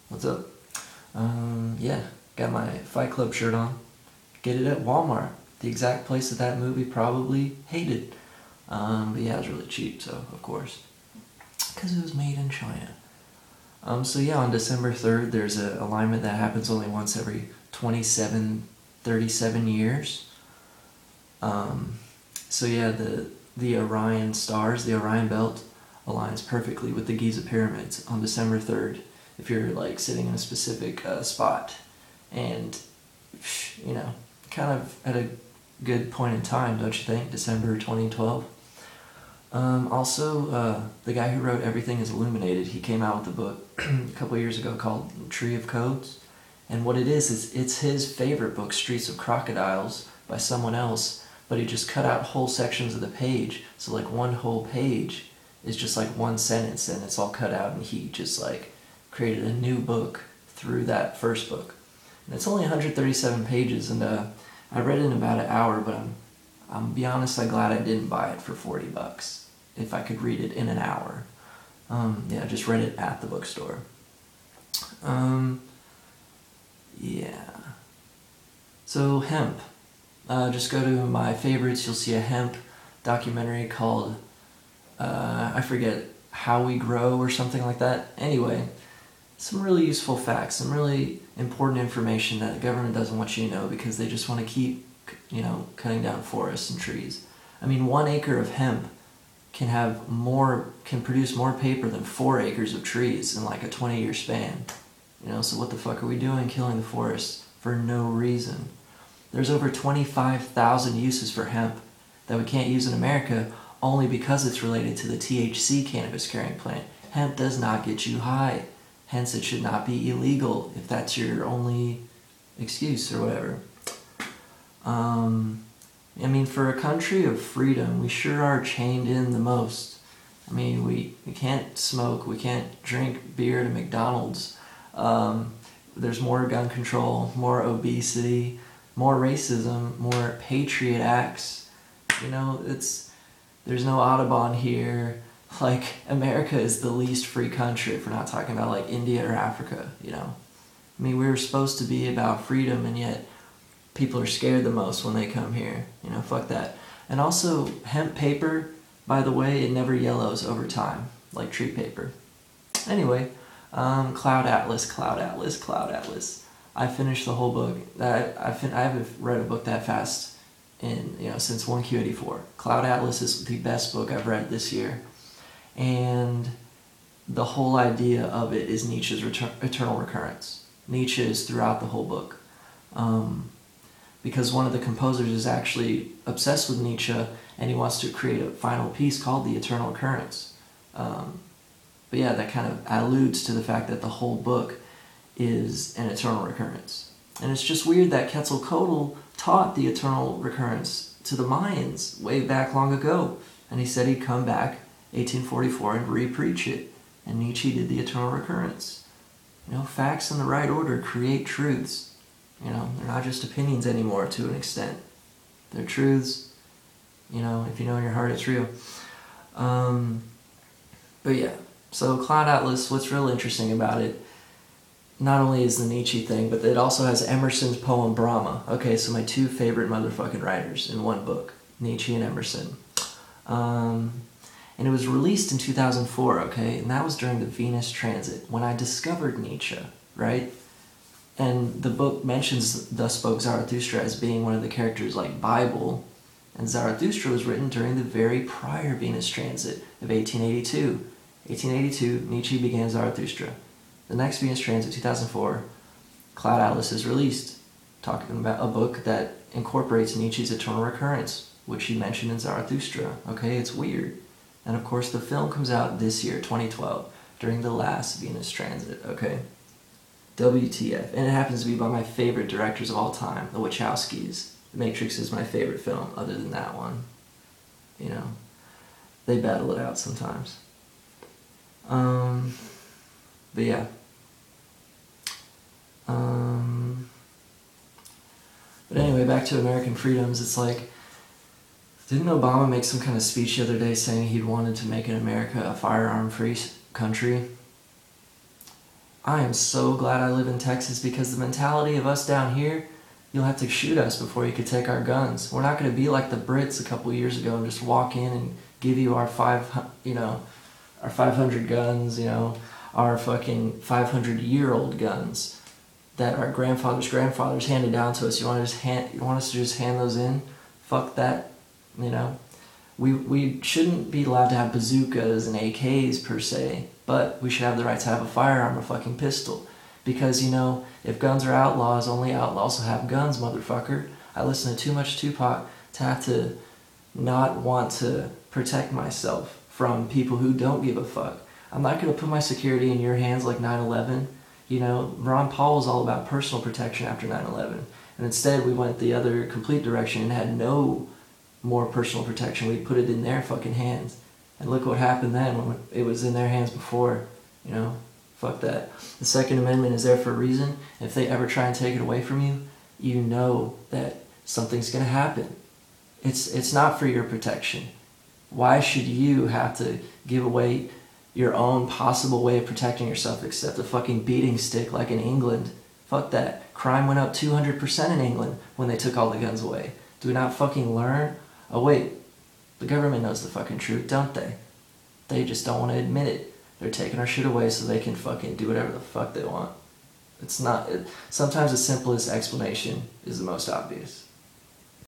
What's up? Yeah, got my Fight Club shirt on. Get it at Walmart, the exact place that movie probably hated. But yeah, it was really cheap, so of course, because it was made in China. So yeah, on December 3rd, there's an alignment that happens only once every 37 years. So yeah, the Orion stars, the Orion belt, aligns perfectly with the Giza pyramids on December 3rd. If you're like sitting in a specific spot, and kind of at a good point in time, don't you think? December 2012. Also, the guy who wrote Everything is Illuminated, he came out with a book a couple years ago called Tree of Codes. And what it is it's his favorite book, Streets of Crocodiles, by someone else, but he just cut out whole sections of the page. So like one whole page is just like one sentence, and it's all cut out, and he just like created a new book through that first book. And it's only 137 pages, and I read it in about an hour, but I'm be honest, I'm glad I didn't buy it for $40 if I could read it in an hour. Yeah, I just read it at the bookstore. Yeah. So hemp. Just go to my favorites, you'll see a hemp documentary called, I forget, How We Grow or something like that. Anyway, some really useful facts, some really important information that the government doesn't want you to know because they just want to keep, cutting down forests and trees. I mean, 1 acre of hemp can produce more paper than 4 acres of trees in like a 20-year span. So what the fuck are we doing killing the forests for no reason? There's over 25,000 uses for hemp that we can't use in America only because it's related to the THC cannabis carrying plant. Hemp does not get you high. Hence, it should not be illegal if that's your only excuse or whatever. I mean, for a country of freedom, we sure are chained in the most. I mean, we can't smoke, we can't drink beer at McDonald's. There's more gun control, more obesity, more racism, more patriot acts. There's no Audubon here. Like, America is the least free country if we're not talking about like India or Africa, I mean, we were supposed to be about freedom, and yet people are scared the most when they come here. Fuck that. And also, hemp paper, by the way, it never yellows over time, like tree paper. Anyway, Cloud Atlas. I finished the whole book. I haven't read a book that fast since 1Q84. Cloud Atlas is the best book I've read this year. And the whole idea of it is Nietzsche's eternal recurrence. Nietzsche is throughout the whole book. Because one of the composers is actually obsessed with Nietzsche, and he wants to create a final piece called The Eternal Recurrence. But yeah, that kind of alludes to the fact that the whole book is an eternal recurrence. And it's just weird that Quetzalcoatl taught the eternal recurrence to the Mayans way back long ago. And he said he'd come back 1844 and re-preach it. And Nietzsche did the eternal recurrence. Facts in the right order create truths. They're not just opinions anymore to an extent. They're truths. If you know in your heart it's real. But yeah, so Cloud Atlas, what's real interesting about it, not only is the Nietzsche thing, but it also has Emerson's poem Brahma. Okay, so my 2 favorite motherfucking writers in one book, Nietzsche and Emerson. And it was released in 2004, okay? And that was during the Venus transit, when I discovered Nietzsche, right? And the book mentions Thus Spoke Zarathustra as being one of the characters like Bible, and Zarathustra was written during the very prior Venus transit of 1882. 1882, Nietzsche began Zarathustra. The next Venus transit, 2004, Cloud Atlas is released, talking about a book that incorporates Nietzsche's eternal recurrence, which he mentioned in Zarathustra. Okay, it's weird. And of course, the film comes out this year, 2012, during the last Venus transit, okay? WTF. And it happens to be by my favorite directors of all time, the Wachowskis. The Matrix is my favorite film, other than that one. They battle it out sometimes. But yeah. But anyway, back to American freedoms. It's like, didn't Obama make some kind of speech the other day saying he'd wanted to make America a firearm-free country? I am so glad I live in Texas, because the mentality of us down here, you'll have to shoot us before you could take our guns. We're not going to be like the Brits a couple years ago and just walk in and give you our our 500 guns, our fucking 500-year-old guns that our grandfathers handed down to us. You want us to just hand those in? Fuck that, We shouldn't be allowed to have bazookas and AKs per se, but we should have the right to have a firearm, a fucking pistol. Because, if guns are outlaws, only outlaws will have guns, motherfucker. I listen to too much Tupac to have to not want to protect myself from people who don't give a fuck. I'm not going to put my security in your hands like 9/11. Ron Paul was all about personal protection after 9/11. And instead we went the other complete direction and had no more personal protection. We put it in their fucking hands. And look what happened then when it was in their hands before. Fuck that. The Second Amendment is there for a reason. If they ever try and take it away from you, you know that something's going to happen. It's not for your protection. Why should you have to give away your own possible way of protecting yourself except a fucking beating stick like in England? Fuck that. Crime went up 200% in England when they took all the guns away. Do we not fucking learn? Oh wait, the government knows the fucking truth, don't they? They just don't want to admit it. They're taking our shit away so they can fucking do whatever the fuck they want. Sometimes the simplest explanation is the most obvious.